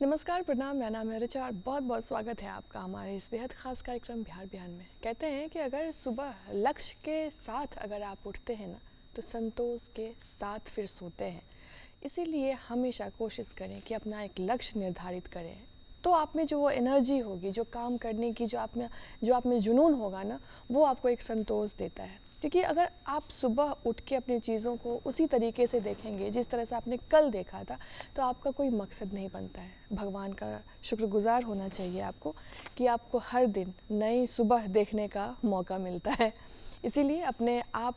नमस्कार, प्रणाम। मेरा नाम है ऋचा और बहुत बहुत स्वागत है आपका हमारे इस बेहद ख़ास कार्यक्रम बिहार बिहान में। कहते हैं कि अगर सुबह लक्ष्य के साथ अगर आप उठते हैं ना, तो संतोष के साथ फिर सोते हैं। इसीलिए हमेशा कोशिश करें कि अपना एक लक्ष्य निर्धारित करें, तो आप में जो वो एनर्जी होगी, जो काम करने की जो आप में जुनून होगा ना, वो आपको एक संतोष देता है। क्योंकि अगर आप सुबह उठ के अपनी चीज़ों को उसी तरीके से देखेंगे जिस तरह से आपने कल देखा था, तो आपका कोई मकसद नहीं बनता है। भगवान का शुक्रगुजार होना चाहिए आपको कि आपको हर दिन नई सुबह देखने का मौका मिलता है। इसीलिए अपने आप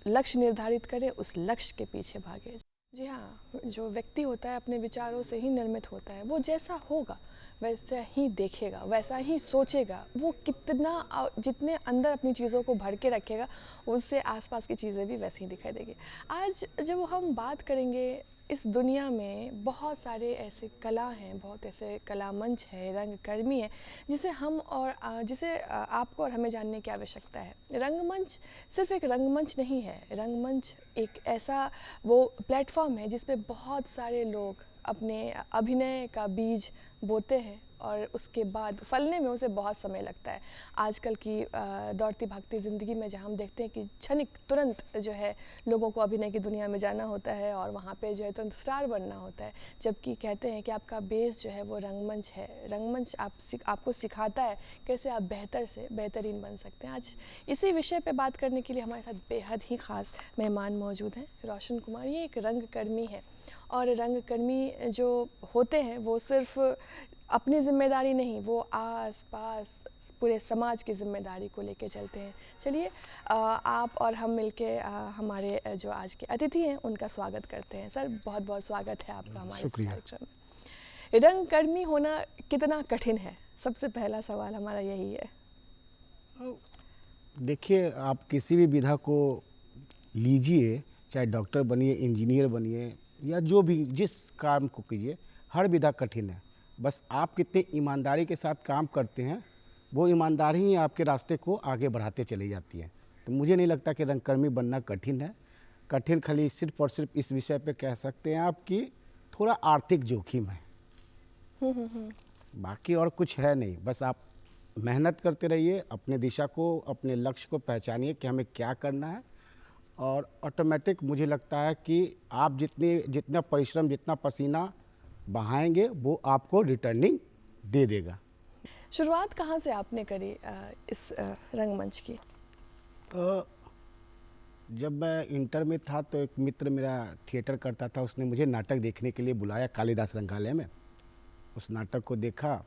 लक्ष्य निर्धारित करें, उस लक्ष्य के पीछे भागे। जी हाँ, जो व्यक्ति होता है अपने विचारों से ही निर्मित होता है। वो जैसा होगा वैसा ही देखेगा, वैसा ही सोचेगा। वो जितने अंदर अपनी चीज़ों को भर के रखेगा, उससे आसपास की चीज़ें भी वैसी ही दिखाई देगी। आज जब हम बात करेंगे, इस दुनिया में बहुत सारे ऐसे कला हैं, बहुत ऐसे कला मंच है, रंगकर्मी है, जिसे आपको और हमें जानने की आवश्यकता है। रंगमंच सिर्फ एक रंगमंच नहीं है। रंगमंच एक ऐसा वो प्लेटफॉर्म है जिस पे बहुत सारे लोग अपने अभिनय का बीज बोते हैं और उसके बाद फलने में उसे बहुत समय लगता है। आजकल की दौड़ती भागती ज़िंदगी में जहाँ हम देखते हैं कि क्षणिक तुरंत जो है लोगों को अभिनय की दुनिया में जाना होता है और वहाँ पे जो है तुरंत स्टार बनना होता है, जबकि कहते हैं कि आपका बेस जो है वो रंगमंच है। रंगमंच आपको सिखाता है कैसे आप बेहतर से बेहतरीन बन सकते हैं। आज इसी विषय पे बात करने के लिए हमारे साथ बेहद ही ख़ास मेहमान मौजूद हैं। रोशन कुमार ये एक रंगकर्मी है और रंगकर्मी जो होते हैं वो सिर्फ अपनी जिम्मेदारी नहीं, वो आस पास पूरे समाज की जिम्मेदारी को लेके चलते हैं। चलिए आप और हम मिलके हमारे जो आज के अतिथि हैं उनका स्वागत करते हैं। सर, बहुत बहुत स्वागत है आपका हमारे इस शुक्रिया। कार्यक्रम में। रंगकर्मी होना कितना कठिन है, सबसे पहला सवाल हमारा यही है। देखिए, आप किसी भी विधा को लीजिए, चाहे डॉक्टर बनिए, इंजीनियर बनिए या जो भी जिस काम को कीजिए, हर विधा कठिन है। बस आप कितने ईमानदारी के साथ काम करते हैं, वो ईमानदारी ही आपके रास्ते को आगे बढ़ाते चली जाती है। तो मुझे नहीं लगता कि रंगकर्मी बनना कठिन है। कठिन खाली सिर्फ और सिर्फ इस विषय पे कह सकते हैं आप कि थोड़ा आर्थिक जोखिम है, बाकी और कुछ है नहीं। बस आप मेहनत करते रहिए, अपने दिशा को, अपने लक्ष्य को पहचानिए कि हमें क्या करना है, और ऑटोमेटिक मुझे लगता है कि आप जितना परिश्रम, जितना पसीना बहाएंगे, वो आपको रिटर्निंग दे देगा। शुरुआत कहाँ से आपने करी इस रंगमंच की? अ, जब मैं इंटर में था तो एक मित्र मेरा थिएटर करता था, उसने मुझे नाटक देखने के लिए बुलाया कालिदास रंगालय में। उस नाटक को देखा,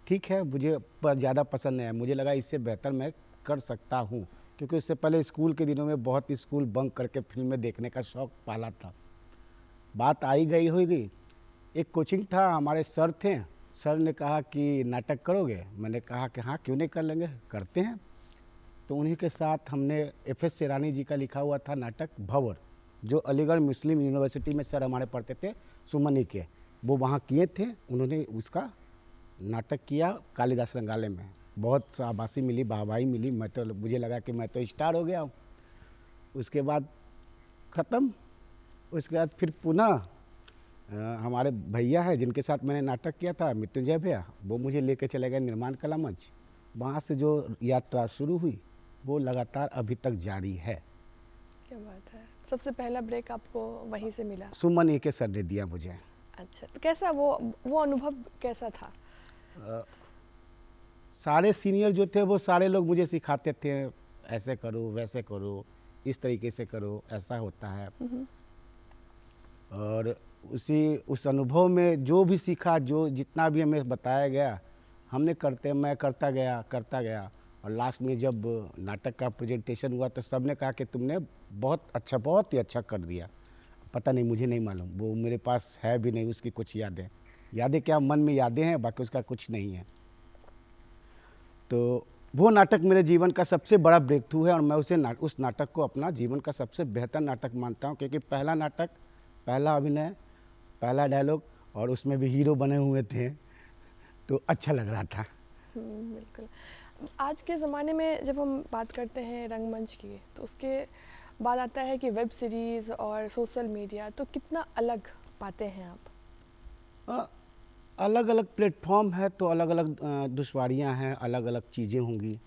ठीक है, मुझे पर ज़्यादा पसंद नहीं आया। मुझे लगा इससे बेहतर मैं कर सकता हूँ, क्योंकि उससे पहले स्कूल के दिनों में बहुत स्कूल बंक करके फिल्में देखने का शौक़ पाला था। बात आई गई हो गई। एक कोचिंग था, हमारे सर थे, सर ने कहा कि नाटक करोगे? मैंने कहा कि हाँ, क्यों नहीं, कर लेंगे, करते हैं। तो उन्हीं के साथ हमने एफ.एस. सेरानी जी का लिखा हुआ था नाटक भंवर, जो अलीगढ़ मुस्लिम यूनिवर्सिटी में सर हमारे पढ़ते थे, सुमनी के, वो वहाँ किए थे। उन्होंने उसका नाटक किया कालिदास रंगालय में। बहुत शाबाशी मिली, वाहवाही मिली। मुझे लगा कि मैं तो स्टार हो गया हूँ। उसके बाद ख़त्म। उसके बाद फिर पुनः हमारे भैया है जिनके साथ मैंने नाटक किया था, मृत्युंजय भैया, वो मुझे लेके चले गए निर्माण कला मंच। वहाँ से जो यात्रा शुरू हुई वो लगातार अभी तक जारी है। क्या बात है। सबसे पहला ब्रेक आपको वहीं से मिला? सुमन ए के सर ने दिया मुझे। अच्छा, तो कैसा वो अनुभव कैसा था? सारे सीनियर जो थे वो सारे लोग मुझे सिखाते थे, ऐसे करो, वैसे करो, इस तरीके से करो, ऐसा होता है। और उस अनुभव में जो भी सीखा, जो जितना भी हमें बताया गया, मैं करता गया। और लास्ट में जब नाटक का प्रेजेंटेशन हुआ तो सबने कहा कि तुमने बहुत ही अच्छा कर दिया। पता नहीं, मुझे नहीं मालूम, वो मेरे पास है भी नहीं उसकी कुछ यादें क्या, मन में यादें हैं, बाकी उसका कुछ नहीं है। तो वो नाटक मेरे जीवन का सबसे बड़ा ब्रेक थ्रू है, और मैं उस नाटक को अपना जीवन का सबसे बेहतर नाटक मानता हूँ, क्योंकि पहला नाटक, पहला अभिनय, पहला डायलॉग, और उसमें भी हीरो बने हुए थे, तो अच्छा लग रहा था। बिल्कुल। आज के ज़माने में जब हम बात करते हैं रंगमंच की, तो उसके बाद आता है कि वेब सीरीज़ और सोशल मीडिया, तो कितना अलग पाते हैं आप? अलग अलग प्लेटफॉर्म है तो अलग अलग दुश्वारियाँ हैं, अलग अलग चीज़ें होंगी।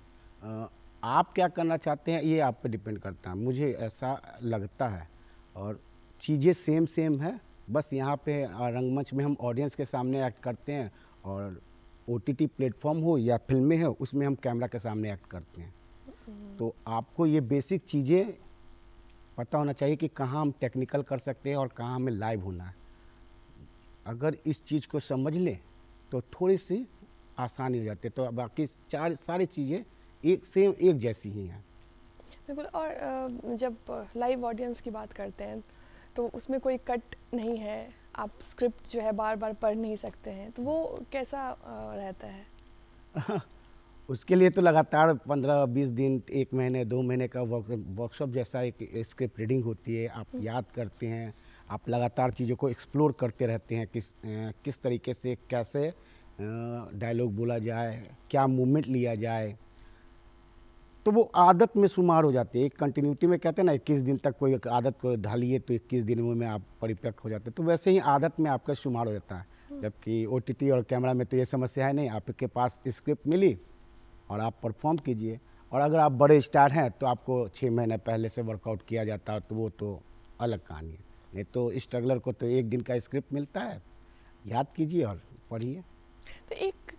आप क्या करना चाहते हैं ये आप पे डिपेंड करता है, मुझे ऐसा लगता है। और चीज़ें सेम सेम है, बस यहाँ पे रंगमंच में हम ऑडियंस के सामने एक्ट करते हैं, और ओटीटी प्लेटफॉर्म हो या फिल्में हो उसमें हम कैमरा के सामने एक्ट करते हैं। तो आपको ये बेसिक चीज़ें पता होना चाहिए कि कहाँ हम टेक्निकल कर सकते हैं और कहाँ हमें लाइव होना है। अगर इस चीज़ को समझ लें तो थोड़ी सी आसानी हो जाती है, तो बाकी चार सारी चीज़ें एक सेम एक जैसी ही हैं। बिल्कुल। और जब लाइव ऑडियंस की बात करते हैं तो उसमें कोई कट नहीं है, आप स्क्रिप्ट जो है बार बार पढ़ नहीं सकते हैं, तो वो कैसा रहता है? उसके लिए तो लगातार 15-20 दिन, 1 महीने, 2 महीने का वर्कशॉप जैसा एक स्क्रिप्ट रीडिंग होती है। आप याद करते हैं, आप लगातार चीज़ों को एक्सप्लोर करते रहते हैं, किस तरीके से कैसे डायलॉग बोला जाए, क्या मूवमेंट लिया जाए, तो वो आदत में शुमार हो जाती है। एक कंटिन्यूटी में कहते हैं ना, 21 दिन तक कोई एक आदत को ढालिए तो 21 दिन में आप परिपक्व हो जाते हैं, तो वैसे ही आदत में आपका शुमार हो जाता है। जबकि ओटीटी और कैमरा में तो ये समस्या है नहीं, आपके पास स्क्रिप्ट मिली और आप परफॉर्म कीजिए। और अगर आप बड़े स्टार हैं तो आपको 6 महीने पहले से वर्कआउट किया जाता है, तो वो तो अलग कहानी है। नहीं तो स्ट्रगलर को तो एक दिन का स्क्रिप्ट मिलता है, याद कीजिए और पढ़िए। तो एक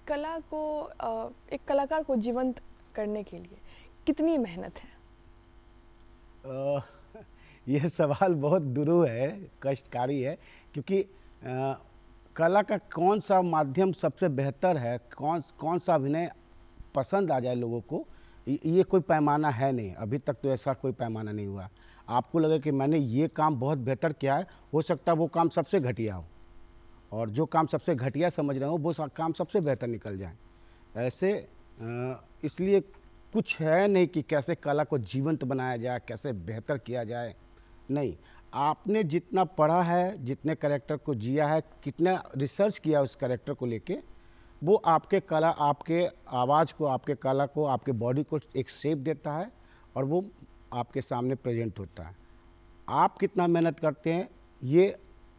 कलाकार को जीवंत करने के लिए कितनी मेहनत है? अ, यह सवाल बहुत दुरूह है, कष्टकारी है, क्योंकि कला का कौन सा माध्यम सबसे बेहतर है, कौन सा अभिनय पसंद आ जाए लोगों को, ये कोई पैमाना है नहीं। अभी तक तो ऐसा कोई पैमाना नहीं हुआ। आपको लगे कि मैंने ये काम बहुत बेहतर किया है, हो सकता है वो काम सबसे घटिया हो, और जो काम सबसे घटिया समझ रहे हो वो काम सबसे बेहतर निकल जाए। ऐसे इसलिए कुछ है नहीं कि कैसे कला को जीवंत बनाया जाए, कैसे बेहतर किया जाए। नहीं, आपने जितना पढ़ा है, जितने कैरेक्टर को जिया है, कितना रिसर्च किया उस कैरेक्टर को लेके, वो आपके कला, आपके आवाज़ को, आपके कला को, आपके बॉडी को एक शेप देता है, और वो आपके सामने प्रेजेंट होता है। आप कितना मेहनत करते हैं ये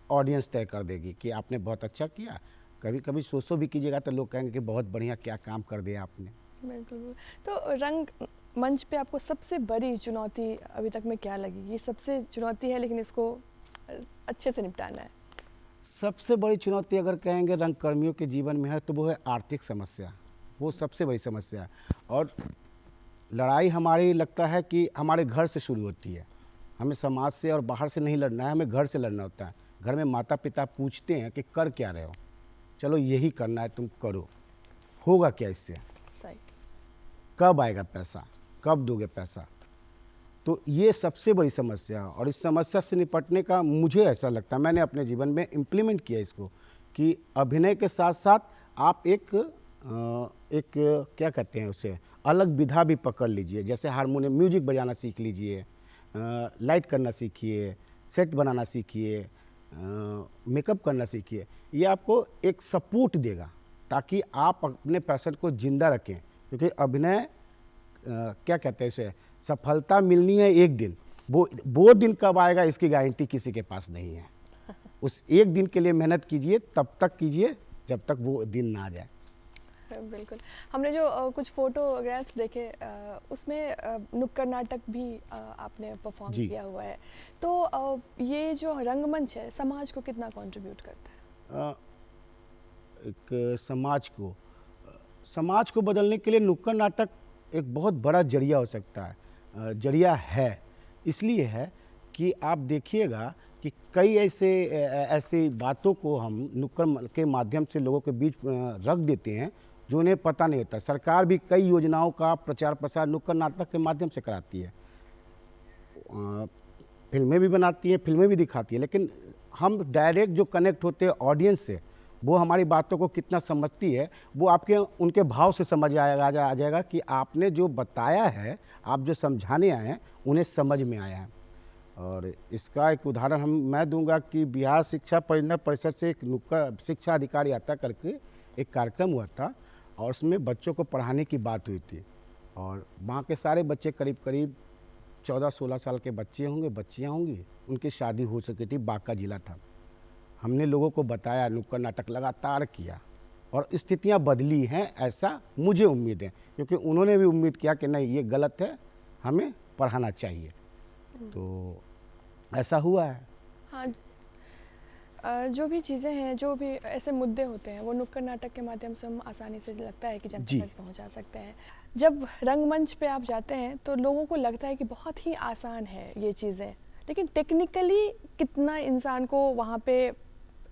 ऑडियंस तय कर देगी कि आपने बहुत अच्छा किया। कभी कभी सोचो भी कीजिएगा तो लोग कहेंगे कि बहुत बढ़िया, क्या काम कर दिया आपने। बिल्कुल बिल्कुल। तो रंग मंच पे आपको सबसे बड़ी चुनौती अभी तक में क्या लगी? ये सबसे चुनौती है लेकिन इसको अच्छे से निपटाना है। सबसे बड़ी चुनौती अगर कहेंगे रंगकर्मियों के जीवन में है तो वो है आर्थिक समस्या, वो सबसे बड़ी समस्या है। और लड़ाई हमारी लगता है कि हमारे घर से शुरू होती है। हमें समाज से और बाहर से नहीं लड़ना है, हमें घर से लड़ना होता है। घर में माता पिता पूछते हैं कि कर क्या रहे हो, चलो यही करना है, तुम करो, होगा क्या इससे, सही। कब आएगा पैसा, कब दोगे पैसा। तो ये सबसे बड़ी समस्या, और इस समस्या से निपटने का मुझे ऐसा लगता है, मैंने अपने जीवन में इम्प्लीमेंट किया इसको, कि अभिनय के साथ साथ आप एक क्या कहते हैं उसे, अलग विधा भी पकड़ लीजिए। जैसे हारमोनियम, म्यूजिक बजाना सीख लीजिए, लाइट करना सीखिए, सेट बनाना सीखिए, मेकअप करना सीखिए। ये आपको एक सपोर्ट देगा ताकि आप अपने पैशन को जिंदा रखें। क्योंकि अभिनय क्या कहते हैं इसे, सफलता मिलनी है एक दिन, वो दिन कब आएगा इसकी गारंटी किसी के पास नहीं है। उस एक दिन के लिए मेहनत कीजिए, तब तक कीजिए जब तक वो दिन ना आ जाए। बिल्कुल। हमने जो कुछ फोटोग्राफ्स देखे उसमें नुक्कड़ नाटक भी आपने परफॉर्म जी। किया हुआ है, तो ये जो रंगमंच है समाज को कितना कंट्रीब्यूट करता है? एक समाज को बदलने के लिए नुक्कड़ नाटक एक बहुत बड़ा जरिया हो सकता है। जरिया है, इसलिए है कि आप देखिएगा कि कई ऐसी बातों को हम नुक्कड़ के माध्यम से लोगों के बीच रख देते हैं जो उन्हें पता नहीं होता। सरकार भी कई योजनाओं का प्रचार प्रसार नुक्कड़ नाटक के माध्यम से कराती है, फिल्में भी बनाती है, फिल्में भी दिखाती है। लेकिन हम डायरेक्ट जो कनेक्ट होते हैं ऑडियंस से, वो हमारी बातों को कितना समझती है, वो आपके उनके भाव से समझ आ जाएगा कि आपने जो बताया है, आप जो समझाने आए हैं, उन्हें समझ में आया है। और इसका एक उदाहरण मैं दूंगा कि बिहार शिक्षा परियोजना परिषद से एक नुक्कड़ शिक्षा अधिकारी आता करके एक कार्यक्रम हुआ था, और उसमें बच्चों को पढ़ाने की बात हुई थी। और वहाँ के सारे बच्चे करीब करीब 14-16 साल के बच्चे होंगे, बच्चियाँ होंगी, उनकी शादी हो चुकी थी, बांका जिला था। हमने लोगों को बताया, नुक्कड़ नाटक लगातार किया और स्थितियां बदली हैं, ऐसा मुझे उम्मीद है, क्योंकि उन्होंने भी उम्मीद किया कि नहीं ये गलत है, हमें पढ़ाना चाहिए। तो ऐसा हुआ है। हाँ, जो भी चीज़ें हैं, जो भी ऐसे मुद्दे होते हैं, वो नुक्कड़ नाटक के माध्यम से हम आसानी से लगता है कि जनता जी। तक पहुंचा सकते हैं। जब रंगमंच पे आप जाते हैं तो लोगों को लगता है कि बहुत ही आसान है ये चीज़ें, लेकिन टेक्निकली कितना इंसान को वहाँ पे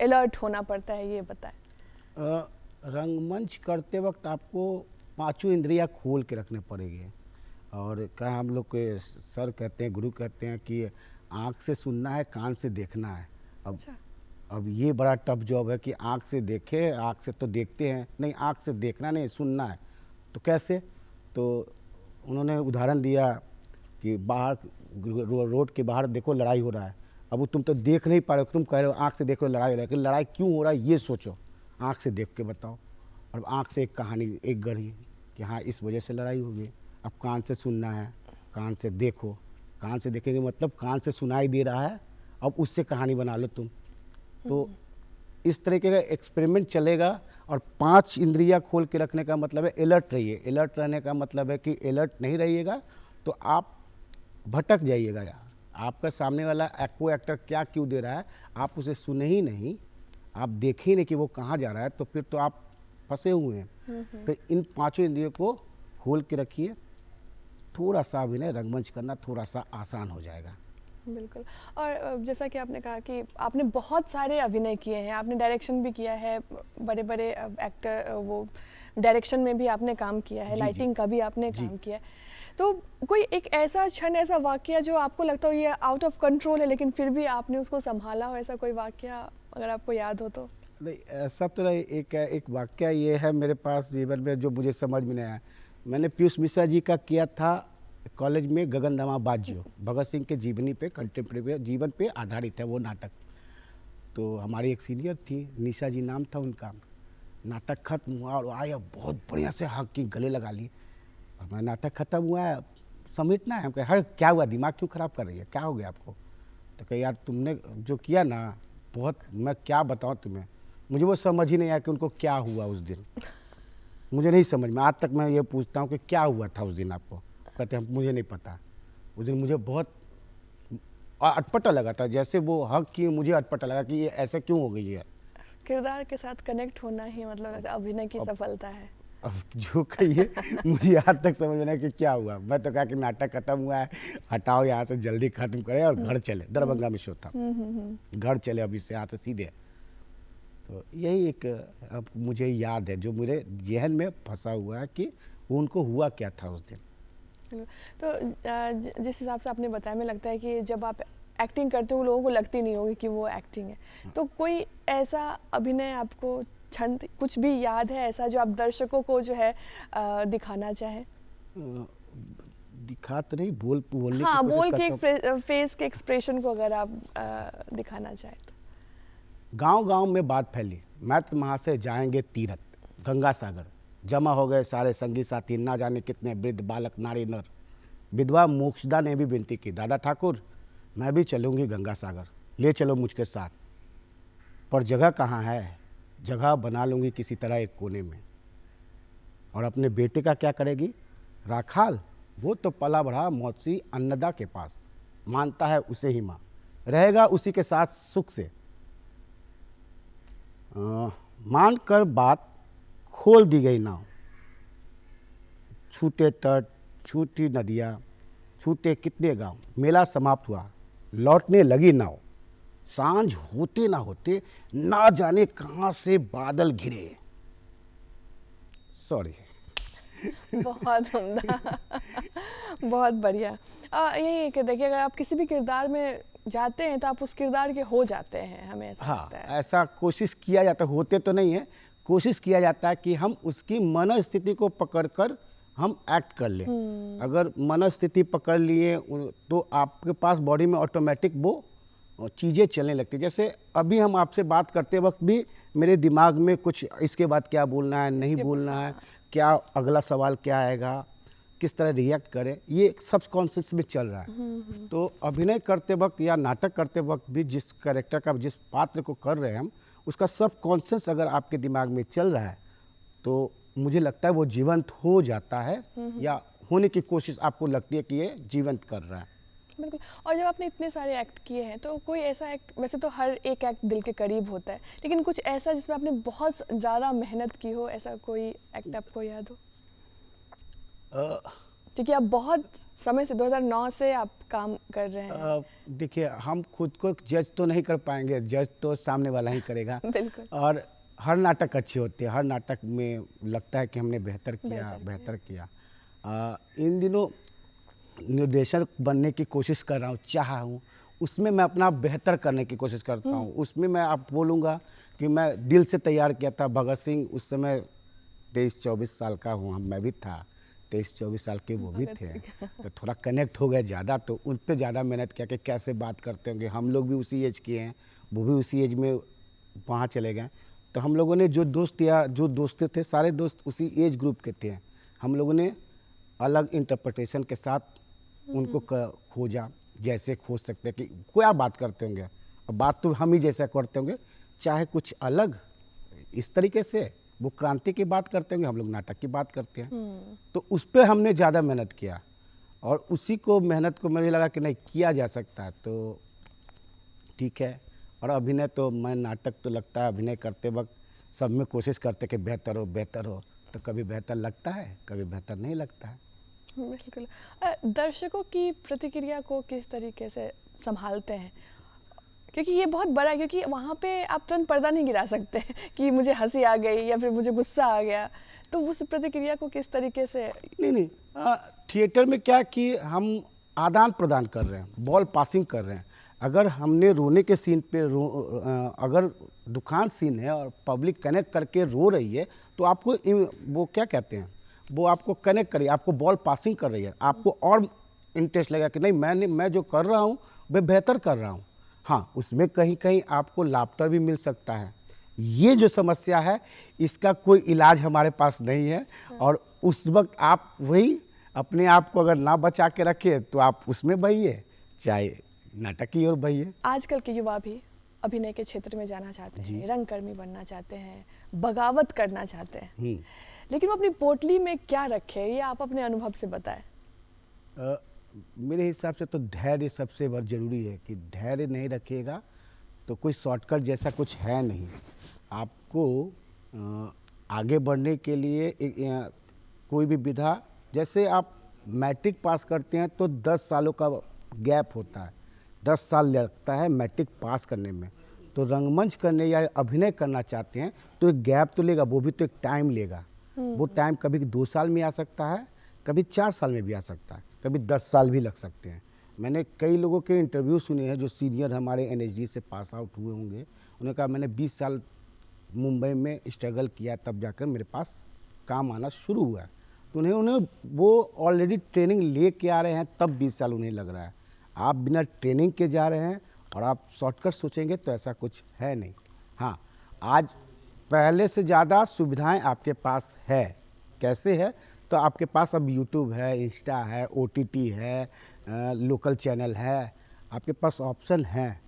अलर्ट होना पड़ता है, ये बताएं। रंगमंच करते वक्त आपको पांचों इंद्रियां खोल के रखने पड़ेगी। और क्या हम लोग के सर कहते हैं, गुरु कहते हैं कि आँख से सुनना है, कान से देखना है। अच्छा। अब ये बड़ा टफ जॉब है कि आँख से देखे, आँख से तो देखते हैं नहीं, आँख से देखना नहीं, सुनना है। तो कैसे? तो उन्होंने उदाहरण दिया कि बाहर रोड के बाहर देखो लड़ाई हो रहा है। अब वो तुम तो देख नहीं पा रहे हो, तुम कह रहे हो आँख से देख रहे हो लड़ाई हो रहा है, कि लड़ाई क्यों हो रहा है ये सोचो, आँख से देख के बताओ। और आँख से एक कहानी एक गढ़ी कि हाँ इस वजह से लड़ाई हो गई। अब कान से सुनना है, कान से देखो, कान से देखेंगे मतलब कान से सुनाई दे रहा है, अब उससे कहानी बना लो तुम। तो इस तरीके का एक्सपेरिमेंट चलेगा। और 5 इंद्रियां खोल के रखने का मतलब है अलर्ट रहिए। अलर्ट रहने का मतलब है कि अलर्ट नहीं रहिएगा तो आप भटक जाइएगा। यार आपका सामने वाला को एक्टर क्या क्यों दे रहा है, आप उसे सुने ही नहीं, आप देखें ही नहीं कि वो कहाँ जा रहा है, तो फिर तो आप फंसे हुए हैं। तो इन 5 इंद्रियों को खोल के रखिए, थोड़ा सा अभिनय रंगमंच करना थोड़ा सा आसान हो जाएगा। बिल्कुल। और जैसा कि आपने कहा कि आपने बहुत सारे अभिनय किए हैं, आपने डायरेक्शन भी किया है, बड़े बड़े एक्टर वो डायरेक्शन में भी आपने काम किया है, जी, लाइटिंग का भी आपने जी। काम किया है। तो कोई एक ऐसा क्षण, ऐसा वाकया जो आपको लगता हो ये आउट ऑफ कंट्रोल है, लेकिन फिर भी आपने उसको संभाला हो, ऐसा कोई वाकया अगर आपको याद हो तो? नहीं ऐसा तो नहीं। एक वाकया ये है मेरे पास जीवन में जो मुझे समझ में नहीं आया। मैंने पीयूष मिश्रा जी का किया था कॉलेज में, गगनदमा बाजियो, भगत सिंह के जीवनी पे, कंटेम्प्रेरी जीवन पे आधारित है वो नाटक। तो हमारी एक सीनियर थी, निशा जी नाम था उनका। नाटक खत्म हुआ और आया बहुत बढ़िया से हक की गले लगा लिए। और मैं नाटक खत्म हुआ है, समेटना है, हम कहे हर क्या हुआ, दिमाग क्यों खराब कर रही है, क्या हो गया आपको? तो कहे यार तुमने जो किया ना बहुत, मैं क्या बताऊँ तुम्हें, मुझे वो समझ ही नहीं आया कि उनको क्या हुआ उस दिन। मुझे नहीं समझ में, आज तक मैं ये पूछता हूँ कि क्या हुआ था उस दिन आपको, कहते हैं मुझे नहीं पता। उस दिन मुझे बहुत अटपटा लगा था, जैसे वो हक की मुझे अटपटा लगा कि ये ऐसा क्यों हो गई है। किरदार के साथ कनेक्ट होना ही मतलब लगता है अभिनय की सफलता है। अब जो कहिए मुझे आज तक समझ में नहीं कि क्या हुआ। मैं तो कहा कि नाटक खत्म हुआ है, हटाओ यहाँ से, जल्दी खत्म करें और घर चले। दरभंगा में शो था, घर चले अब इससे यहाँ से सीधे। तो यही एक अब मुझे याद है जो मेरे जहन में फंसा हुआ है कि उनको हुआ क्या था उस दिन। तो जिस हिसाब से आपने बताया, मुझे लगता है कि जब आप एक्टिंग करते हो लोगों को लगती नहीं होगी कि वो एक्टिंग है। तो कोई ऐसा अभिनय आपको क्षण कुछ भी याद है ऐसा जो आप दर्शकों को जो है दिखाना चाहें? दिखा तो नहीं, बोलने हाँ, की कोशिश बोल करता के हूँ। फेस के एक्सप्रेशन को अगर आप दिखाना चाहें तो। गांव-गांव में बात फैली, मैत्र महाशय जाएंगे तीरथ, गंगा सागर। जमा हो गए सारे संगी साथी, ना जाने कितने वृद्ध बालक नारी नर। विधवा मोक्षदा ने भी विनती की, दादा ठाकुर मैं भी चलूंगी गंगा सागर, ले चलो मुझके साथ। पर जगह कहाँ है, जगह बना लूंगी किसी तरह एक कोने में। और अपने बेटे का क्या करेगी, राखाल वो तो पला बढ़ा मौसी अन्नदा के पास, मानता है उसे ही माँ, रहेगा उसी के साथ सुख से। मान कर बात खोल दी गई नाव, छूटे तट, छूटी नदियाँ, छूटे कितने गांव। मेला समाप्त हुआ, लौटने लगी नाव। सांझ होते ना होते ना जाने कहाँ से बादल घिरे। सॉरी। बहुत उम्दा। बहुत बढ़िया। यही है कि देखिए, अगर आप किसी भी किरदार में जाते हैं तो आप उस किरदार के हो जाते हैं, हमें ऐसा हाँ, लगता है। ऐसा कोशिश किया जाता है, होते तो नहीं है, कोशिश किया जाता है कि हम उसकी मन स्थिति को पकड़कर हम एक्ट कर लें। अगर मन स्थिति पकड़ लिए तो आपके पास बॉडी में ऑटोमेटिक वो चीज़ें चलने लगती। जैसे अभी हम आपसे बात करते वक्त भी मेरे दिमाग में कुछ इसके बाद क्या बोलना है, नहीं बोलना है, क्या अगला सवाल क्या आएगा, किस तरह रिएक्ट करें, ये सबकॉन्शियस में चल रहा है। तो अभिनय करते वक्त या नाटक करते वक्त भी जिस कैरेक्टर का, जिस पात्र को कर रहे हैं हम, उसका सबकॉन्शियस अगर आपके दिमाग में चल रहा है तो मुझे लगता है वो जीवंत हो जाता है, या होने की कोशिश आपको लगती है कि ये जीवंत कर रहा है। बिल्कुल। और जब आपने इतने सारे एक्ट किए हैं तो कोई ऐसा एक्ट, वैसे तो हर एक एक्ट दिल के करीब होता है, लेकिन कुछ ऐसा जिसमें आपने बहुत ज़्यादा मेहनत की हो, ऐसा कोई एक्ट आपको याद हो? क्योंकि आप बहुत समय से 2009 से आप काम कर रहे हैं। देखिए, हम खुद को जज तो नहीं कर पाएंगे, जज तो सामने वाला ही करेगा। बिल्कुल। और हर नाटक अच्छे होते हैं, हर नाटक में लगता है कि हमने बेहतर किया। इन दिनों निर्देशक बनने की कोशिश कर रहा हूँ, चाहा हूँ, उसमें मैं अपना बेहतर करने की कोशिश करता हूँ। उसमें मैं आप बोलूँगा कि मैं दिल से तैयार किया था। भगत सिंह उस समय 23-24 साल का हूँ, मैं भी था 23-24 साल के, वो भी थे, तो थोड़ा कनेक्ट हो गया ज़्यादा, तो उन पर ज़्यादा मेहनत किया कि कैसे बात करते होंगे। हम लोग भी उसी एज के हैं, वो भी उसी एज में वहाँ चले गए, तो हम लोगों ने जो दोस्त थे, सारे दोस्त उसी एज ग्रुप के थे। हम लोगों ने अलग इंटरप्रिटेशन के साथ उनको खोजा, जैसे खोज सकते हैं कि कोई आप बात करते होंगे, और बात तो हम ही जैसा करते होंगे, चाहे कुछ अलग इस तरीके से वो क्रांति की बात करते होंगे, हम लोग नाटक की बात करते हैं। तो उस पर हमने ज़्यादा मेहनत किया, और उसी को मेहनत को मुझे लगा कि नहीं किया जा सकता है, तो ठीक है। और अभिनय तो मैं नाटक तो लगता है अभिनय करते वक्त सब में कोशिश करते कि बेहतर हो, तो कभी बेहतर लगता है, कभी बेहतर नहीं लगता है। बिल्कुल। दर्शकों की प्रतिक्रिया को किस तरीके से संभालते हैं? क्योंकि ये बहुत बड़ा है, क्योंकि वहाँ पे आप तुरंत पर्दा नहीं गिरा सकते कि मुझे हंसी आ गई या फिर मुझे गुस्सा आ गया, तो उस प्रतिक्रिया को किस तरीके से? नहीं, थिएटर में क्या कि हम आदान प्रदान कर रहे हैं, बॉल पासिंग कर रहे हैं। अगर हमने रोने के सीन पे अगर दुकान सीन है और पब्लिक कनेक्ट करके रो रही है, तो आपको वो क्या कहते हैं, वो आपको कनेक्ट करिए, आपको बॉल पासिंग कर रही है, आपको और इंटरेस्ट लगेगा कि नहीं, मैं जो कर रहा हूँ वह बेहतर कर रहा हूँ। हाँ, उसमें कहीं कहीं आपको लाफ्टर भी मिल सकता है। ये जो समस्या है, इसका कोई इलाज हमारे पास नहीं है, और उस वक्त आप वही अपने आप को अगर ना बचा के रखे तो आप उसमें बहिए, चाहे नाटक की ओर बहिए। आजकल के युवा भी अभिनय के क्षेत्र में जाना चाहते हैं, रंगकर्मी बनना चाहते हैं, बगावत करना चाहते हैं, लेकिन वो अपनी पोटली में क्या रखे, ये आप अपने अनुभव से बताएं। मेरे हिसाब से तो धैर्य सबसे बहुत ज़रूरी है, कि धैर्य नहीं रखिएगा तो कोई शॉर्टकट जैसा कुछ है नहीं। आपको आगे बढ़ने के लिए कोई भी विधा, जैसे आप मैट्रिक पास करते हैं तो 10 सालों का गैप होता है, 10 साल लगता है मैट्रिक पास करने में। तो रंगमंच करने या अभिनय करना चाहते हैं तो एक गैप तो लेगा, वो भी तो एक टाइम लेगा। वो टाइम कभी 2 साल में आ सकता है, कभी 4 साल में भी आ सकता है, कभी 10 साल भी लग सकते हैं। मैंने कई लोगों के इंटरव्यू सुने हैं जो सीनियर हमारे NSD से पास आउट हुए होंगे, उन्होंने कहा मैंने 20 साल मुंबई में स्ट्रगल किया, तब जाकर मेरे पास काम आना शुरू हुआ। तो उन्हें वो ऑलरेडी ट्रेनिंग ले के आ रहे हैं, तब 20 साल उन्हें लग रहा है। आप बिना ट्रेनिंग के जा रहे हैं और आप शॉर्टकट सोचेंगे तो ऐसा कुछ है नहीं। हाँ, आज पहले से ज़्यादा सुविधाएं आपके पास है। कैसे है? तो आपके पास अब यूट्यूब है, इंस्टा है, OTT है, लोकल चैनल है, आपके पास ऑप्शन हैं।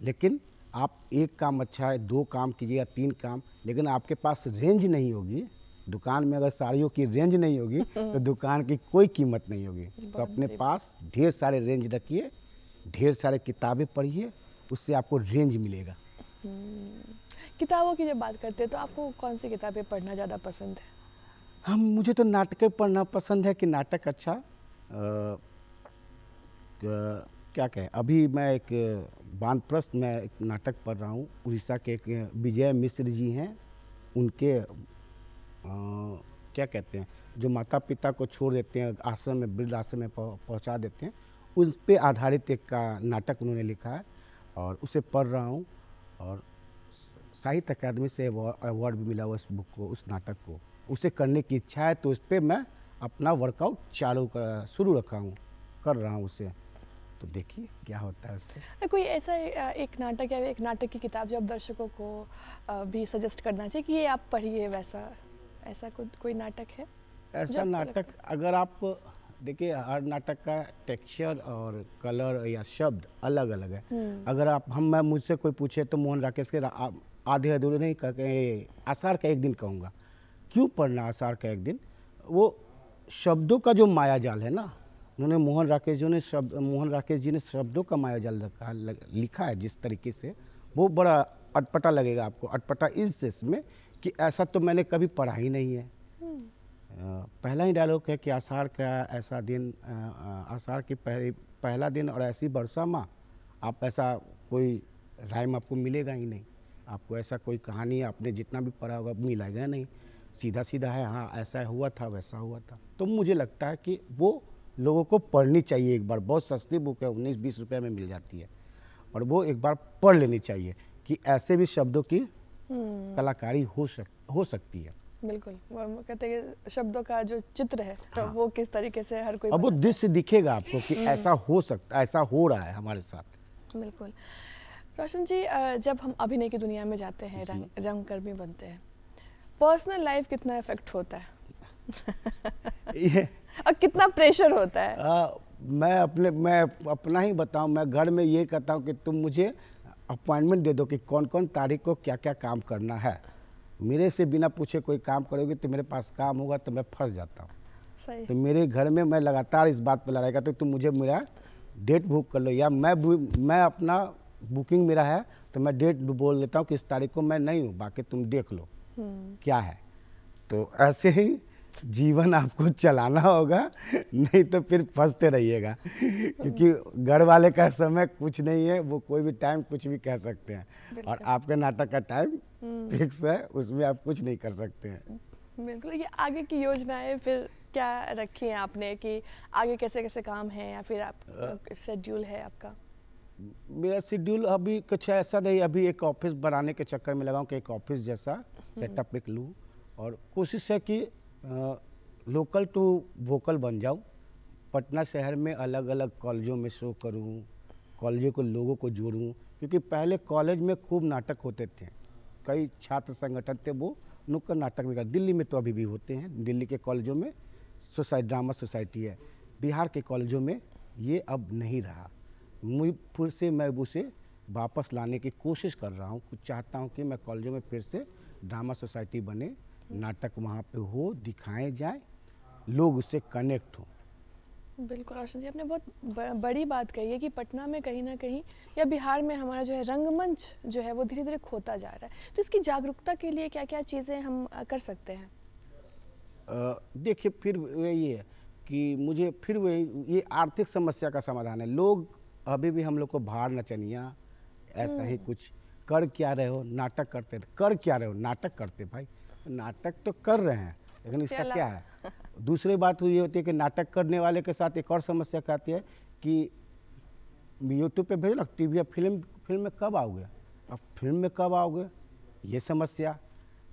लेकिन आप एक काम अच्छा है, 2 काम कीजिए या 3 काम, लेकिन आपके पास रेंज नहीं होगी। दुकान में अगर साड़ियों की रेंज नहीं होगी तो दुकान की कोई कीमत नहीं होगी। तो अपने पास ढेर सारे रेंज रखिए, ढेर सारे किताबें पढ़िए, उससे आपको रेंज मिलेगा। किताबों की जब बात करते हैं तो आपको कौन सी किताबें पढ़ना ज़्यादा पसंद है? मुझे तो नाटकें पढ़ना पसंद है कि नाटक अच्छा क्या कहें। अभी मैं एक वानप्रस्थ में एक नाटक पढ़ रहा हूँ। उड़ीसा के एक विजय मिश्र जी हैं, उनके क्या कहते हैं, जो माता पिता को छोड़ देते हैं आश्रम में, वृद्ध आश्रम में पहुँचा देते हैं, उस पे आधारित एक का नाटक उन्होंने लिखा है और उसे पढ़ रहा हूँ। और साहित्य अकादमी से अवार्ड भी मिला हुआ इस बुक को, उस नाटक को। उसे करने की इच्छा है तो उस पर मैं अपना वर्कआउट शुरू कर रहा हूँ उसे। तो देखिए क्या होता है उससे। कोई ऐसा एक नाटक या एक नाटक की किताब जो आप दर्शकों को भी सजेस्ट करना चाहिए कि ये आप पढ़िए, वैसा ऐसा कोई नाटक है? ऐसा जब नाटक अगर आप देखिए, हर नाटक का टेक्सचर और कलर या शब्द अलग अलग है। अगर आप मैं मुझसे कोई पूछे तो मोहन राकेश के आधे अधूरे नहीं आषाढ़ का एक दिन कहूँगा। क्यों पढ़ना आषाढ़ का एक दिन? वो शब्दों का जो माया जाल है ना, उन्होंने मोहन राकेश जी ने शब्दों का माया जाल लिखा है जिस तरीके से, वो बड़ा अटपटा लगेगा आपको। अटपटा इस सेंस में कि ऐसा तो मैंने कभी पढ़ा ही नहीं है। पहला ही डायलॉग है कि आषाढ़ का ऐसा दिन, आषाढ़ की पहला दिन और ऐसी वर्षा माँ, आप ऐसा कोई राइम आपको मिलेगा ही नहीं। आपको ऐसा कोई कहानी आपने जितना भी पढ़ा होगा मिलेगा नहीं। सीधा सीधा है, हाँ ऐसा हुआ था वैसा हुआ था। तो मुझे लगता है कि वो लोगों को पढ़नी चाहिए एक बार। बहुत सस्ती बुक है, 19-20 रुपये में मिल जाती है, और वो एक बार पढ़ लेनी चाहिए कि ऐसे भी शब्दों की कलाकारी हो सकती है। बिल्कुल, वो कहते हैं कि शब्दों का जो चित्र है तो वो किस तरीके से हर कोई अब वो बनाता दृश्य दिखेगा आपको कि ऐसा हो सकता, ऐसा हो रहा है हमारे साथ। है। बिल्कुल। रोशन जी, जब हम अभिनय की दुनिया में जाते हैं, रंगकर्मी बनते हैं, पर्सनल लाइफ कितना इफेक्ट होता है ये और कितना प्रेशर होता है? मैं अपना ही बताऊं, मैं घर में ये कहता हूं कि तुम मुझे अपॉइंटमेंट दे दो कि कौन कौन तारीख को क्या क्या काम करना है। मेरे से बिना पूछे कोई काम करोगे तो मेरे पास काम होगा तो मैं फंस जाता हूँ। सही। तो मेरे घर में मैं लगातार इस बात पर लड़ाई करता हूँ, तुम मुझे मेरा डेट बुक कर लो, या मैं अपना बुकिंग मेरा है तो मैं डेट बोल देता हूँ कि इस तारीख को मैं नहीं हूँ, बाकी तुम देख लो क्या है। तो ऐसे ही जीवन आपको चलाना होगा, नहीं तो फिर फंसते रहिएगा, क्योंकि घर वाले का समय कुछ नहीं है, वो कोई भी टाइम कुछ भी कह सकते हैं, और आपके नाटक का टाइम फिक्स है, उसमें आप कुछ नहीं कर सकते हैं। बिल्कुल। ये आगे की योजनाएं फिर क्या रखी हैं आपने कि आगे कैसे कैसे काम है, या फिर आप शेड्यूल है आपका? मेरा शेड्यूल अभी कुछ ऐसा नहीं, अभी एक ऑफिस बनाने के चक्कर में लगा हूँ कि एक ऑफिस जैसा सेटअप एक लूँ, और कोशिश है कि लोकल टू वोकल बन जाऊँ। पटना शहर में अलग अलग कॉलेजों में शो करूँ, कॉलेजों के लोगों को जोड़ूँ, क्योंकि पहले कॉलेज में खूब नाटक होते थे, कई छात्र संगठन थे वो नुक्कड़ नाटक भी कर, दिल्ली में तो अभी भी होते हैं, दिल्ली के कॉलेजों में ड्रामा सोसाइटी है, बिहार के कॉलेजों में ये अब नहीं रहा। मैं फिर से मैं उसे वापस लाने की कोशिश कर रहा हूँ, कुछ चाहता हूँ कि मैं कॉलेजों में फिर से ड्रामा सोसाइटी बने, नाटक वहाँ पे हो, दिखाए जाए, लोग उससे कनेक्ट हों। बिल्कुल रोशन जी, आपने बहुत बड़ी बात कही है कि पटना में कहीं ना कहीं या बिहार में हमारा जो है रंगमंच जो है वो धीरे धीरे खोता जा रहा है। तो इसकी जागरूकता के लिए क्या क्या चीज़ें हम कर सकते हैं? देखिए, फिर ये है कि मुझे फिर ये आर्थिक समस्या का समाधान है। लोग अभी भी हम लोग को भार नचनिया ऐसा ही कुछ कर क्या रहे हो, नाटक करते, कर क्या रहे हो, नाटक करते। भाई नाटक तो कर रहे हैं, लेकिन इसका क्या है? दूसरी बात ये होती है कि नाटक करने वाले के साथ एक और समस्या क्या आती है कि यूट्यूब पे भेजो ना, टीवी फिल्म में कब आओगे, अब फिल्म में कब आओगे, ये समस्या।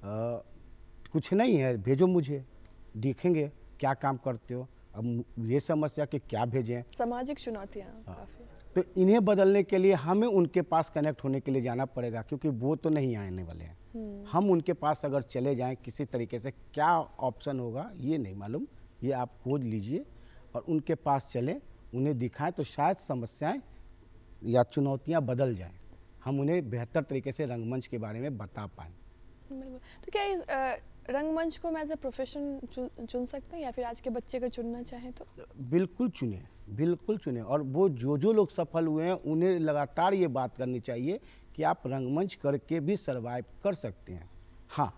कुछ नहीं है, भेजो मुझे, देखेंगे क्या काम करते हो। अब ये समस्या कि क्या भेजें, सामाजिक चुनौतियाँ काफ़ी। तो इन्हें बदलने के लिए हमें उनके पास कनेक्ट होने के लिए जाना पड़ेगा, क्योंकि वो तो नहीं आने वाले हैं। हम उनके पास अगर चले जाएं किसी तरीके से, क्या ऑप्शन होगा ये नहीं मालूम, ये आप खोज लीजिए और उनके पास चलें, उन्हें दिखाएं, तो शायद समस्याएं या चुनौतियां बदल जाएं, हम उन्हें बेहतर तरीके से रंगमंच के बारे में बता पाएँ। बिल्कुल। तो क्या इस रंगमंच को हम एज ए प्रोफेशन चुन सकते हैं, या फिर आज के बच्चे अगर चुनना चाहें तो? बिल्कुल चुने, बिल्कुल चुने। और वो जो लोग सफल हुए हैं उन्हें लगातार ये बात करनी चाहिए कि आप रंगमंच करके भी सरवाइव कर सकते हैं। हाँ,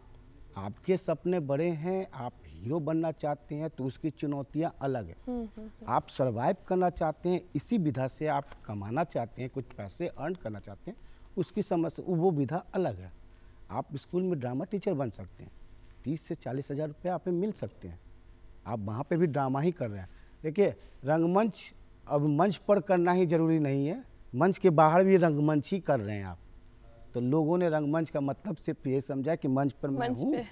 आपके सपने बड़े हैं, आप हीरो बनना चाहते हैं तो उसकी चुनौतियाँ अलग हैं। आप सरवाइव करना चाहते हैं, इसी विधा से आप कमाना चाहते हैं, कुछ पैसे अर्न करना चाहते हैं, उसकी समस्या वो विधा अलग है। आप स्कूल में ड्रामा टीचर बन सकते हैं, 30 से 40 हज़ार रुपये आप में मिल सकते हैं, आप वहाँ पे भी ड्रामा ही कर रहे हैं। देखिए, रंगमंच अब मंच पर करना ही जरूरी नहीं है, मंच के बाहर भी रंगमंच ही कर रहे हैं आप। तो लोगों ने रंगमंच का मतलब सिर्फ ये समझा कि मंच पर मैं हूँ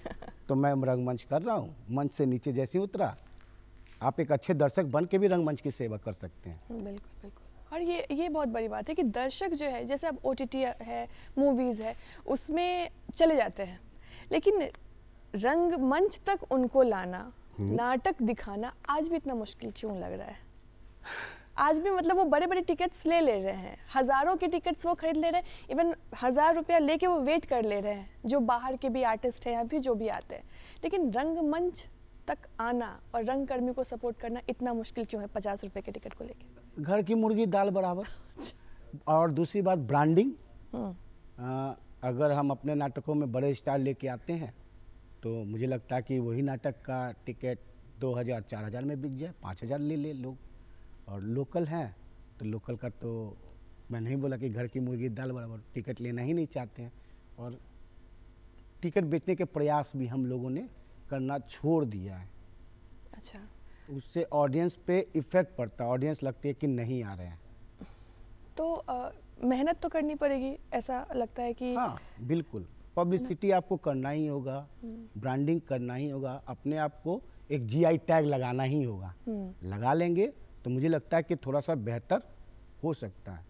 तो मैं रंगमंच कर रहा हूँ, मंच से नीचे जैसे ही उतरा, आप एक अच्छे दर्शक बन के भी रंगमंच की सेवा कर सकते हैं। बिल्कुल बिल्कुल। और ये बहुत बड़ी बात है कि दर्शक जो है, जैसे अब OTT है, मूवीज़ है, उसमें चले जाते हैं, लेकिन रंगमंच तक उनको लाना नाटक दिखाना आज भी इतना मुश्किल क्यों लग रहा है? आज भी मतलब वो बड़े बड़े टिकट्स ले रहे हैं, हज़ारों के टिकट्स वो खरीद ले रहे हैं, इवन 1000 रुपया लेके वो वेट कर ले रहे हैं, जो बाहर के भी आर्टिस्ट हैं या फिर जो भी आते हैं। लेकिन रंगमंच तक आना और रंगकर्मी को सपोर्ट करना इतना मुश्किल क्यों है 50 रुपए के टिकट को लेके? घर की मुर्गी दाल बराबर। और दूसरी बात ब्रांडिंग। अगर हम अपने नाटकों में बड़े स्टार लेके आते हैं तो मुझे लगता है कि वही नाटक का टिकट 2000-4000 में बिक जाए, 5000 ले लोग। और लोकल हैं तो लोकल का तो मैं नहीं बोला कि घर की मुर्गी दाल बराबर, टिकट लेना ही नहीं चाहते हैं। और टिकट बेचने के प्रयास भी हम लोगों ने करना छोड़ दिया है। अच्छा, उससे ऑडियंस पे इफ़ेक्ट पड़ता है, ऑडियंस लगती है कि नहीं आ रहे हैं। तो मेहनत तो करनी पड़ेगी, ऐसा लगता है कि हाँ बिल्कुल, पब्लिसिटी आपको करना ही होगा, ब्रांडिंग करना ही होगा, अपने आप को एक जीआई टैग लगाना ही होगा। लगा लेंगे तो मुझे लगता है कि थोड़ा सा बेहतर हो सकता है।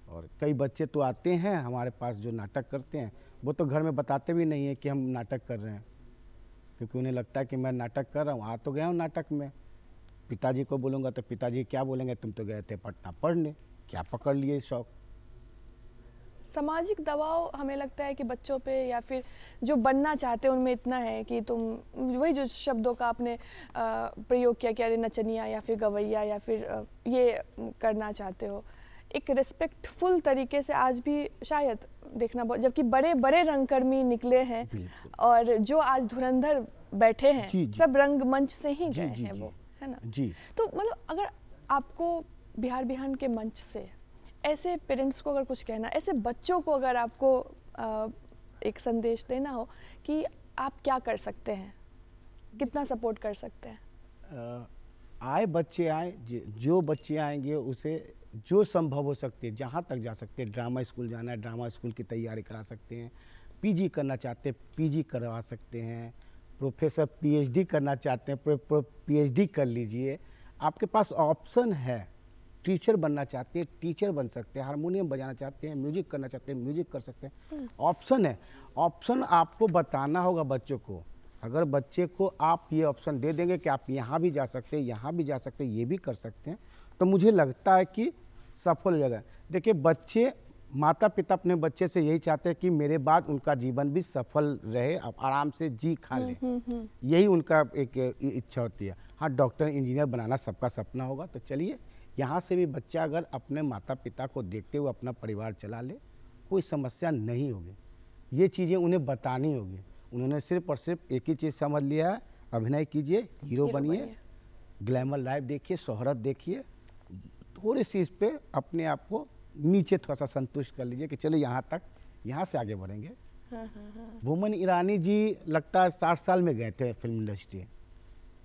और कई बच्चे तो आते हैं हमारे पास जो नाटक करते हैं, वो तो घर में बताते भी नहीं है कि हम नाटक कर रहे हैं, क्योंकि उन्हें लगता है कि मैं नाटक कर रहा हूँ, आ तो गया हूँ नाटक में। पिताजी को बोलूँगा तो पिताजी क्या बोलेंगे, तुम तो गए थे पटना पढ़ने, क्या पकड़ लिए शौक। सामाजिक दबाव हमें लगता है कि बच्चों पे या फिर जो बनना चाहते हैं उनमें इतना है कि तुम वही जो शब्दों का आपने प्रयोग किया कि अरे नचनिया या फिर गवैया या फिर ये करना चाहते हो, एक रिस्पेक्टफुल तरीके से आज भी शायद देखना, जबकि बड़े बड़े रंगकर्मी निकले हैं और जो आज धुरंधर बैठे हैं जी, जी, सब रंगमंच से ही गए हैं, जी, वो है ना जी। तो मतलब अगर आपको बिहार बिहान के मंच से ऐसे पेरेंट्स को अगर कुछ कहना, ऐसे बच्चों को अगर आपको एक संदेश देना हो कि आप क्या कर सकते हैं, कितना सपोर्ट कर सकते हैं? आए बच्चे आए, जो बच्चे आएंगे उसे जो संभव हो सकते हैं, जहाँ तक जा सकते हैं, ड्रामा स्कूल जाना है ड्रामा स्कूल की तैयारी करा सकते हैं, पीजी करना चाहते हैं पीजी करवा सकते हैं, प्रोफेसर पीएचडी करना चाहते हैं पीएचडी कर लीजिए, आपके पास ऑप्शन है। टीचर बनना चाहते हैं टीचर बन सकते हैं, हारमोनियम बजाना चाहते हैं म्यूजिक करना चाहते हैं म्यूजिक कर सकते हैं, ऑप्शन है। ऑप्शन आपको बताना होगा बच्चों को। अगर बच्चे को आप ये ऑप्शन दे देंगे कि आप यहाँ भी जा सकते हैं यहाँ भी जा सकते हैं ये भी कर सकते हैं, तो मुझे लगता है कि सफल हो जाएगा। देखिए बच्चे, माता पिता अपने बच्चे से यही चाहते हैं कि मेरे बाद उनका जीवन भी सफल रहे, अब आराम से जी खा ले, यही उनका एक इच्छा होती है। हाँ, डॉक्टर इंजीनियर बनाना सबका सपना होगा, तो चलिए यहाँ से भी बच्चा अगर अपने माता पिता को देखते हुए अपना परिवार चला ले, कोई समस्या नहीं होगी। ये चीज़ें उन्हें बतानी होगी। उन्होंने सिर्फ और सिर्फ एक ही चीज़ समझ लिया है, अभिनय कीजिए, हीरो बनिए, ग्लैमर लाइफ देखिए, शोहरत देखिए, थोड़ी सी इस पे अपने आप को नीचे थोड़ा सा संतुष्ट कर लीजिए कि चलो यहाँ तक, यहाँ से आगे बढ़ेंगे। बोमन ईरानी जी लगता है 60 साल में गए थे फिल्म इंडस्ट्री।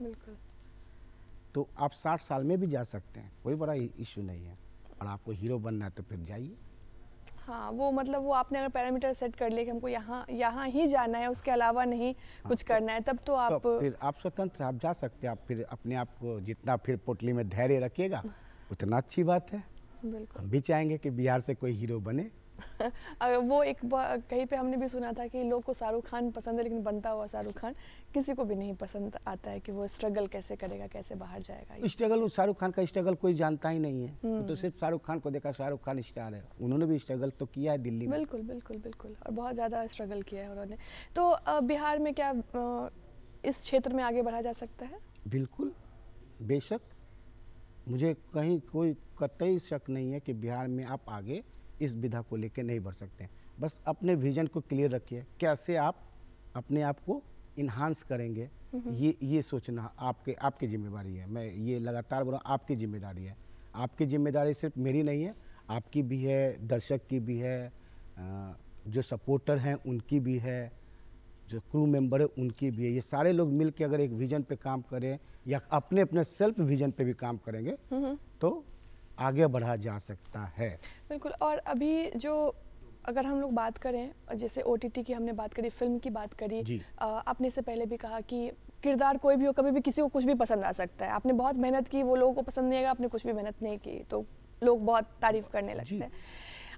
बिल्कुल। तो आप 60 साल में भी जा सकते हैं, कोई बड़ा इशू नहीं है। और आपको हीरो बनना है तो फिर जाइए। हाँ, वो मतलब वो आपने अगर पैरामीटर सेट कर लिए कि हमको यहाँ ही जाना है, उसके अलावा नहीं कुछ करना है, तब तो आप फिर आप स्वतंत्र, आप जा सकते हैं। आप फिर अपने आप को जितना फिर पोटली में धैर्य रखिएगा उतना अच्छी बात है। बिल्कुल। हम भी चाहेंगे कि बिहार से कोई हीरो बने। वो एक कहीं पे हमने भी सुना था कि लोग को शाहरुख खान पसंद है, लेकिन बनता हुआ शाहरुख खान किसी को भी नहीं पसंद आता है कि वो स्ट्रगल कैसे करेगा, कैसे बाहर जाएगा। स्ट्रगल, शाहरुख खान का स्ट्रगल कोई जानता ही नहीं है। वो तो सिर्फ शाहरुख खान को देखा, शाहरुख खान स्टार है, उन्होंने भी स्ट्रगल तो किया है दिल्ली में। बिल्कुल बिल्कुल बिल्कुल, और बहुत ज़्यादा स्ट्रगल किया है उन्होंने। तो बिहार में क्या इस क्षेत्र में आगे बढ़ा जा सकता है? बिल्कुल, बेशक, मुझे कहीं कोई कतई शक नहीं है कि बिहार में आप आगे इस विधा को लेकर नहीं बढ़ सकते। बस अपने विजन को क्लियर रखिए, कैसे आप अपने आप को इन्हांस करेंगे, ये सोचना आपकी जिम्मेदारी है। मैं ये लगातार बोल रहा हूँ, आपकी जिम्मेदारी है। आपकी जिम्मेदारी सिर्फ मेरी नहीं है, आपकी भी है, दर्शक की भी है, जो सपोर्टर हैं उनकी भी है, जो क्रू मेंबर है उनकी भी है। ये सारे लोग मिल के अगर एक विजन पे काम करें या अपने अपने सेल्फ विजन पे भी काम करेंगे तो आगे बढ़ा जा सकता है। बिल्कुल। और अभी जो अगर हम लोग बात करें, जैसे OTT की हमने बात करी, फिल्म की बात करी, आपने से पहले भी कहा कि किरदार कोई भी हो, कभी भी किसी को कुछ भी पसंद आ सकता है। आपने बहुत मेहनत की, वो लोगों को पसंद नहीं आएगा, आपने कुछ भी मेहनत नहीं की तो लोग बहुत तारीफ करने लगते हैं।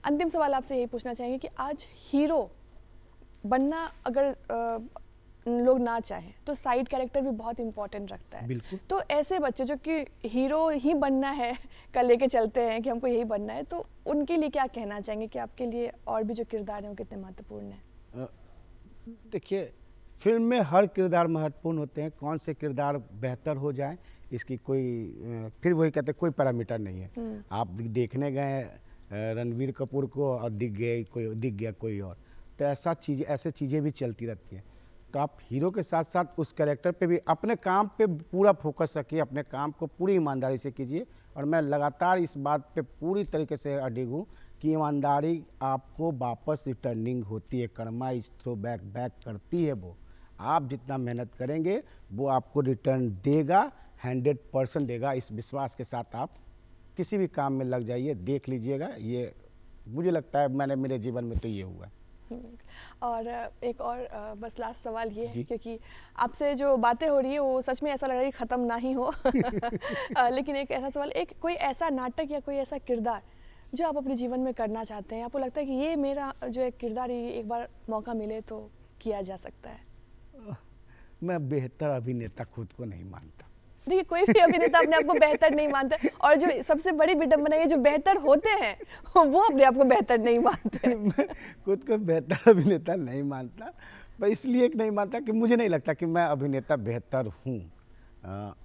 अंतिम सवाल आपसे यही पूछना चाहेंगे कि आज हीरो बनना अगर लोग ना चाहें तो साइड कैरेक्टर भी बहुत इंपॉर्टेंट रखता है। बिल्कुल। तो ऐसे बच्चे जो कि हीरो ही बनना है का लेके चलते हैं कि हमको यही बनना है, तो उनके लिए क्या कहना चाहेंगे कि आपके लिए और भी जो किरदार हैं वो कितने महत्वपूर्ण हैं? अ, देखिए, फ़िल्म में हर किरदार महत्वपूर्ण होते हैं, कौन से किरदार बेहतर हो जाए इसकी कोई फिर वही कहते हैं कोई पैरामीटर नहीं है। आप देखने गए रणबीर कपूर को और दिख गया कोई और, तो ऐसे चीज़ें भी चलती रहती हैं। तो आप हीरो के साथ साथ उस कैरेक्टर पे भी अपने काम पे पूरा फोकस रखिए, अपने काम को पूरी ईमानदारी से कीजिए। और मैं लगातार इस बात पे पूरी तरीके से अडिग हूँ कि ईमानदारी आपको वापस रिटर्निंग होती है, कर्मा इज थ्रो बैक करती है। वो आप जितना मेहनत करेंगे वो आपको रिटर्न देगा, 100% देगा। इस विश्वास के साथ आप किसी भी काम में लग जाइए, देख लीजिएगा। ये मुझे लगता है मेरे जीवन में तो ये हुआ है। और एक और बस लास्ट सवाल ये है, जी। क्योंकि आपसे जो बातें हो रही है वो सच में ऐसा लग रहा है कि ख़त्म ना ही हो लेकिन एक ऐसा सवाल, एक कोई ऐसा नाटक या कोई ऐसा किरदार जो आप अपने जीवन में करना चाहते हैं, आपको लगता है कि ये मेरा जो एक किरदार है, ये एक बार मौका मिले तो किया जा सकता है? मैं बेहतर अभिनेता खुद को नहीं मानता। देखिए, कोई भी अभिनेता अपने आप को बेहतर नहीं मानता, और जो सबसे बड़ी विडंबना है, जो बेहतर होते हैं वो अपने आप को बेहतर नहीं मानते। मैं खुद को बेहतर अभिनेता नहीं मानता, पर इसलिए नहीं मानता कि मुझे नहीं लगता कि मैं अभिनेता बेहतर हूँ।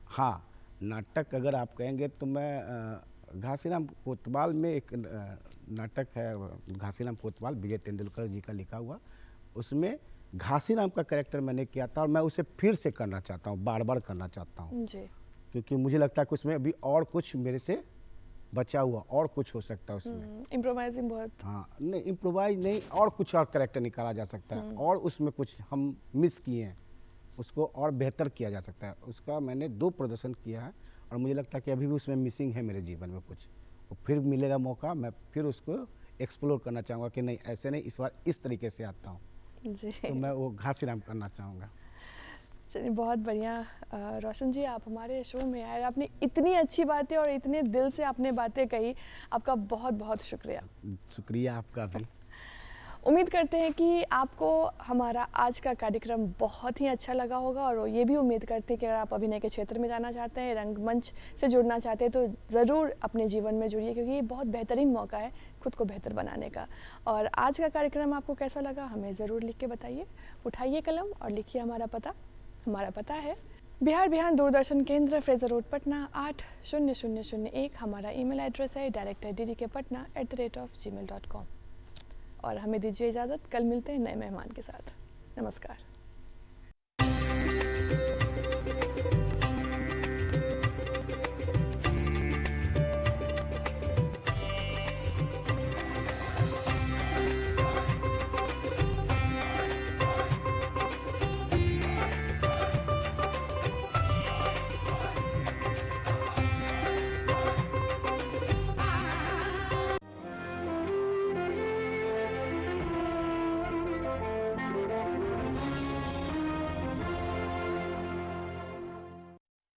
हाँ, नाटक अगर आप कहेंगे तो मैं घासीराम कोतवाल में एक नाटक है, घासीराम कोतवाल, विजय तेंदुलकर जी का लिखा हुआ, उसमें घासीराम का कैरेक्टर मैंने किया था और मैं उसे फिर से करना चाहता हूँ, बार बार करना चाहता हूँ। जी। क्योंकि मुझे लगता है कि उसमें अभी और कुछ मेरे से बचा हुआ और कुछ हो सकता है उसमें। इम्प्रोवाइजिंग बहुत। हाँ, नहीं इम्प्रोवाइज नहीं, और कुछ और कैरेक्टर निकाला जा सकता है, और उसमें कुछ हम मिस किए हैं, उसको और बेहतर किया जा सकता है। उसका मैंने 2 प्रदर्शन किया है और मुझे लगता है कि अभी भी उसमें मिसिंग है मेरे जीवन में कुछ। और फिर मिलेगा मौका, मैं फिर उसको एक्सप्लोर करना चाहूँगा कि नहीं ऐसे नहीं, इस बार इस तरीके से आता हूँ। जी। तो मैं वो घासीराम करना चाहूँगा। चलिए, बहुत बढ़िया। रोशन जी, आप हमारे शो में आए, आपने इतनी अच्छी बातें और इतने दिल से आपने बातें कही, आपका बहुत बहुत शुक्रिया। शुक्रिया आपका भी। उम्मीद करते हैं कि आपको हमारा आज का कार्यक्रम बहुत ही अच्छा लगा होगा, और ये भी उम्मीद करते हैं कि अगर आप अभिनय के क्षेत्र में जाना चाहते हैं, रंगमंच से जुड़ना चाहते हैं, तो ज़रूर अपने जीवन में जुड़िए, क्योंकि ये बहुत बेहतरीन मौका है खुद को बेहतर बनाने का। और आज का कार्यक्रम आपको कैसा लगा हमें ज़रूर लिख के बताइए। उठाइए कलम और लिखिए हमारा पता। हमारा पता है बिहार बिहान दूरदर्शन केंद्र, फ्रेजर रोड, पटना 80001। हमारा ईमेल एड्रेस है director@gmail.com। और हमें दीजिए इजाज़त, कल मिलते हैं नए मेहमान के साथ। नमस्कार।